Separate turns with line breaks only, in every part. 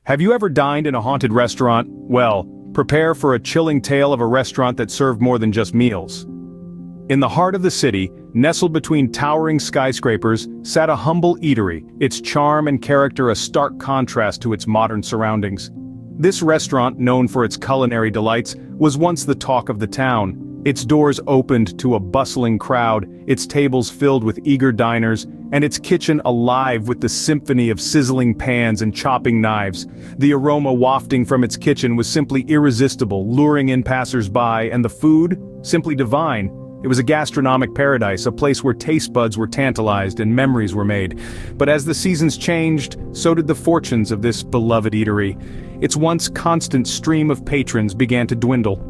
Have you ever dined in a haunted restaurant? Well, prepare for a chilling tale of a restaurant that served more than just meals. In the heart of the city, nestled between towering skyscrapers, sat a humble eatery, its charm and character a stark contrast to its modern surroundings. This restaurant, known for its culinary delights, was once the talk of the town. Its doors opened to a bustling crowd, its tables filled with eager diners, and its kitchen alive with the symphony of sizzling pans and chopping knives. The aroma wafting from its kitchen was simply irresistible, luring in passers-by, and the food, simply divine. It was a gastronomic paradise, a place where taste buds were tantalized and memories were made. But as the seasons changed, so did the fortunes of this beloved eatery. Its once constant stream of patrons began to dwindle.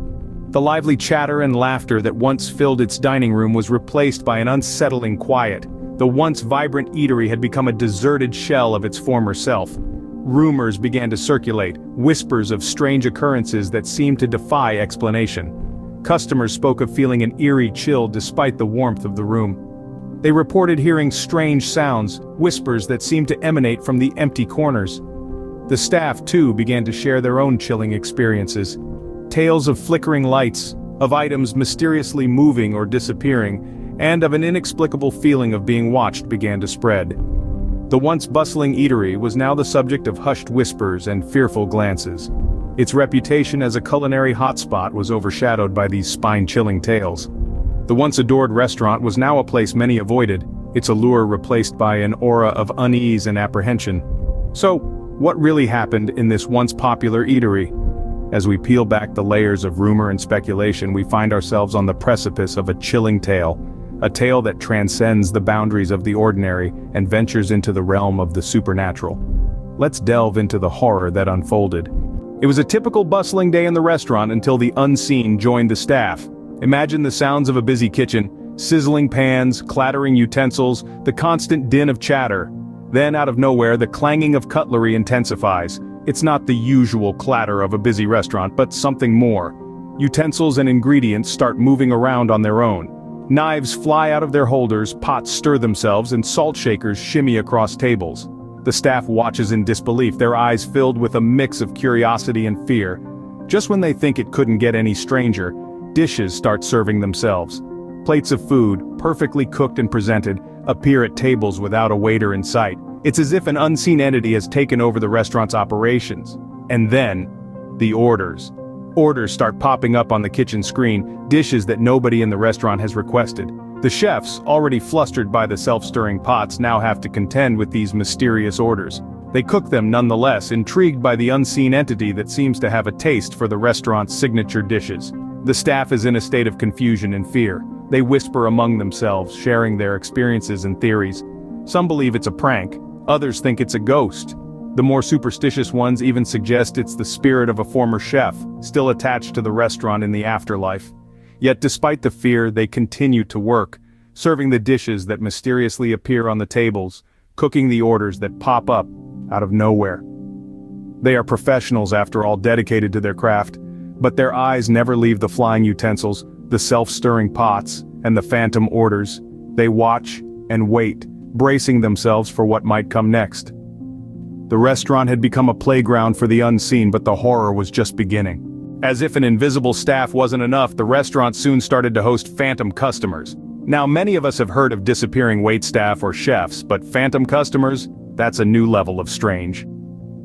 The lively chatter and laughter that once filled its dining room was replaced by an unsettling quiet. The once vibrant eatery had become a deserted shell of its former self. Rumors began to circulate, whispers of strange occurrences that seemed to defy explanation. Customers spoke of feeling an eerie chill despite the warmth of the room. They reported hearing strange sounds, whispers that seemed to emanate from the empty corners. The staff, too, began to share their own chilling experiences. Tales of flickering lights, of items mysteriously moving or disappearing, and of an inexplicable feeling of being watched began to spread. The once bustling eatery was now the subject of hushed whispers and fearful glances. Its reputation as a culinary hotspot was overshadowed by these spine-chilling tales. The once adored restaurant was now a place many avoided, its allure replaced by an aura of unease and apprehension. So, what really happened in this once popular eatery? As we peel back the layers of rumor and speculation, we find ourselves on the precipice of a chilling tale. A tale that transcends the boundaries of the ordinary and ventures into the realm of the supernatural. Let's delve into the horror that unfolded. It was a typical bustling day in the restaurant until the unseen joined the staff. Imagine the sounds of a busy kitchen, sizzling pans, clattering utensils, the constant din of chatter. Then out of nowhere, the clanging of cutlery intensifies. It's not the usual clatter of a busy restaurant, but something more. Utensils and ingredients start moving around on their own. Knives fly out of their holders, pots stir themselves, and salt shakers shimmy across tables. The staff watches in disbelief, their eyes filled with a mix of curiosity and fear. Just when they think it couldn't get any stranger, dishes start serving themselves. Plates of food, perfectly cooked and presented, appear at tables without a waiter in sight. It's as if an unseen entity has taken over the restaurant's operations. And then, the orders. Orders start popping up on the kitchen screen, dishes that nobody in the restaurant has requested. The chefs, already flustered by the self-stirring pots, now have to contend with these mysterious orders. They cook them nonetheless, intrigued by the unseen entity that seems to have a taste for the restaurant's signature dishes. The staff is in a state of confusion and fear. They whisper among themselves, sharing their experiences and theories. Some believe it's a prank, others think it's a ghost. The more superstitious ones even suggest it's the spirit of a former chef, still attached to the restaurant in the afterlife. Yet despite the fear, they continue to work, serving the dishes that mysteriously appear on the tables, cooking the orders that pop up out of nowhere. They are professionals after all, dedicated to their craft, but their eyes never leave the flying utensils, the self-stirring pots, and the phantom orders. They watch and wait, bracing themselves for what might come next. The restaurant had become a playground for the unseen, but the horror was just beginning. As if an invisible staff wasn't enough, the restaurant soon started to host phantom customers. Now, many of us have heard of disappearing waitstaff or chefs, but phantom customers? That's a new level of strange.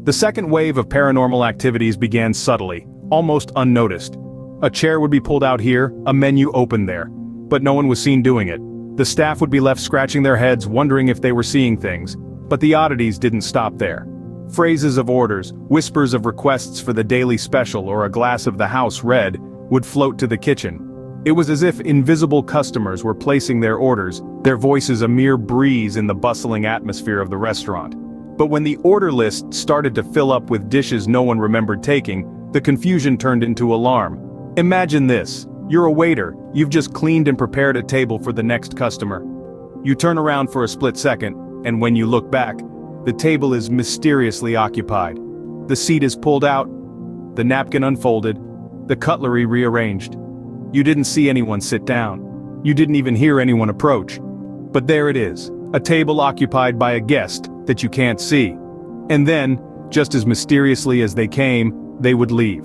The second wave of paranormal activities began subtly, almost unnoticed. A chair would be pulled out here, a menu opened there, but no one was seen doing it. The staff would be left scratching their heads, wondering if they were seeing things. But the oddities didn't stop there. Phrases of orders, whispers of requests for the daily special or a glass of the house red, would float to the kitchen. It was as if invisible customers were placing their orders, their voices a mere breeze in the bustling atmosphere of the restaurant. But when the order list started to fill up with dishes no one remembered taking, the confusion turned into alarm. Imagine this. You're a waiter, you've just cleaned and prepared a table for the next customer. You turn around for a split second, and when you look back, the table is mysteriously occupied. The seat is pulled out, the napkin unfolded, the cutlery rearranged. You didn't see anyone sit down. You didn't even hear anyone approach. But there it is, a table occupied by a guest that you can't see. And then, Just as mysteriously as they came, they would leave.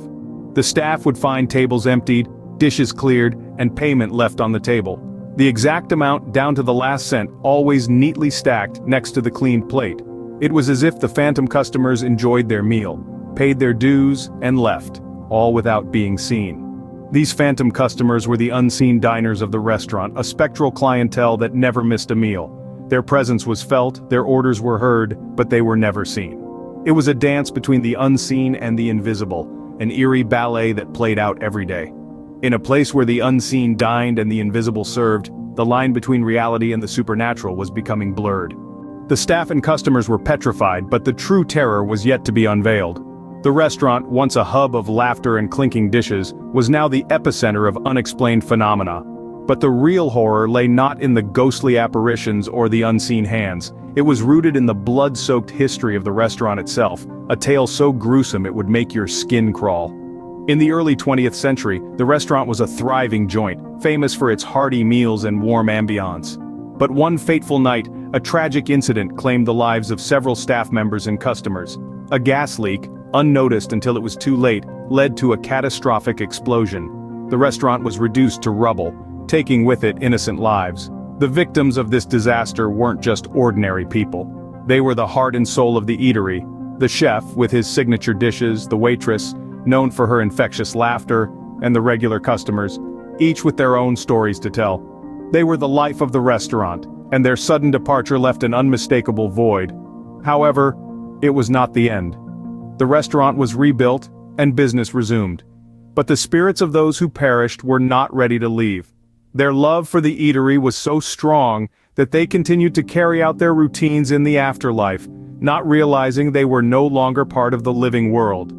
The staff would find tables emptied, dishes cleared, and payment left on the table. The exact amount down to the last cent, always neatly stacked next to the cleaned plate. It was as if the phantom customers enjoyed their meal, paid their dues, and left, all without being seen. These phantom customers were the unseen diners of the restaurant, a spectral clientele that never missed a meal. Their presence was felt, their orders were heard, but they were never seen. It was a dance between the unseen and the invisible, an eerie ballet that played out every day. In a place where the unseen dined and the invisible served, the line between reality and the supernatural was becoming blurred. The staff and customers were petrified, but the true terror was yet to be unveiled. The restaurant, once a hub of laughter and clinking dishes, was now the epicenter of unexplained phenomena. But the real horror lay not in the ghostly apparitions or the unseen hands. It was rooted in the blood-soaked history of the restaurant itself, a tale so gruesome it would make your skin crawl. In the early 20th century, the restaurant was a thriving joint, famous for its hearty meals and warm ambiance. But one fateful night, a tragic incident claimed the lives of several staff members and customers. A gas leak, unnoticed until it was too late, led to a catastrophic explosion. The restaurant was reduced to rubble, taking with it innocent lives. The victims of this disaster weren't just ordinary people. They were the heart and soul of the eatery. The chef, with his signature dishes, the waitress, known for her infectious laughter, and the regular customers, each with their own stories to tell. They were the life of the restaurant, and their sudden departure left an unmistakable void. However, it was not the end. The restaurant was rebuilt, and business resumed. But the spirits of those who perished were not ready to leave. Their love for the eatery was so strong that they continued to carry out their routines in the afterlife, not realizing they were no longer part of the living world.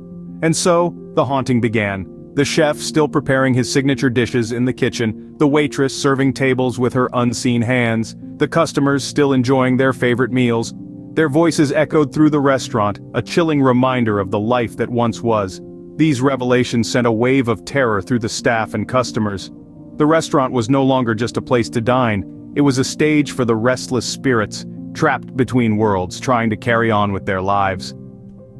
And so, the haunting began. The chef still preparing his signature dishes in the kitchen, the waitress serving tables with her unseen hands, the customers still enjoying their favorite meals. Their voices echoed through the restaurant, a chilling reminder of the life that once was. These revelations sent a wave of terror through the staff and customers. The restaurant was no longer just a place to dine, it was a stage for the restless spirits, trapped between worlds, trying to carry on with their lives.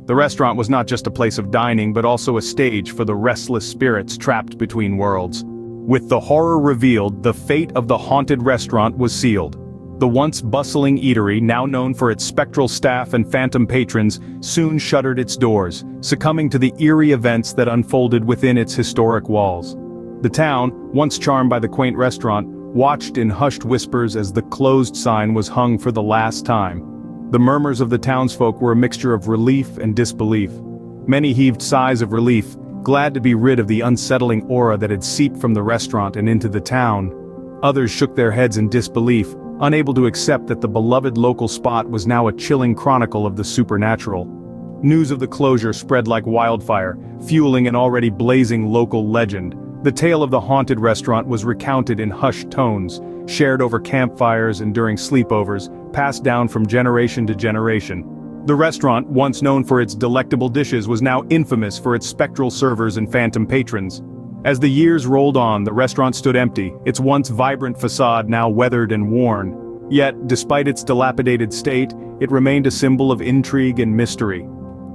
The restaurant was not just a place of dining but also a stage for the restless spirits trapped between worlds. With the horror revealed, the fate of the haunted restaurant was sealed. The once bustling eatery, now known for its spectral staff and phantom patrons, soon shuttered its doors, succumbing to the eerie events that unfolded within its historic walls. The town, once charmed by the quaint restaurant, watched in hushed whispers as the closed sign was hung for the last time. The murmurs of the townsfolk were a mixture of relief and disbelief. Many heaved sighs of relief, glad to be rid of the unsettling aura that had seeped from the restaurant and into the town. Others shook their heads in disbelief, unable to accept that the beloved local spot was now a chilling chronicle of the supernatural. News of the closure spread like wildfire, fueling an already blazing local legend. The tale of the haunted restaurant was recounted in hushed tones, shared over campfires and during sleepovers, passed down from generation to generation. The restaurant, once known for its delectable dishes, was now infamous for its spectral servers and phantom patrons. As the years rolled on, the restaurant stood empty, its once vibrant facade now weathered and worn. Yet, despite its dilapidated state, it remained a symbol of intrigue and mystery.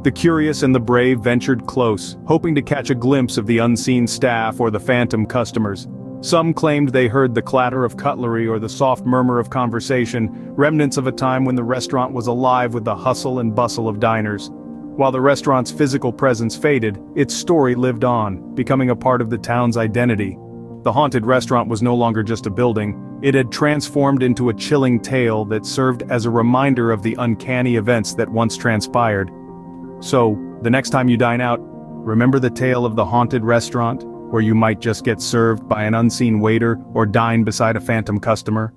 The curious and the brave ventured close, hoping to catch a glimpse of the unseen staff or the phantom customers. Some claimed they heard the clatter of cutlery or the soft murmur of conversation, remnants of a time when the restaurant was alive with the hustle and bustle of diners. While the restaurant's physical presence faded, its story lived on, becoming a part of the town's identity. The haunted restaurant was no longer just a building, it had transformed into a chilling tale that served as a reminder of the uncanny events that once transpired. So, the next time you dine out, remember the tale of the haunted restaurant, where you might just get served by an unseen waiter or dine beside a phantom customer.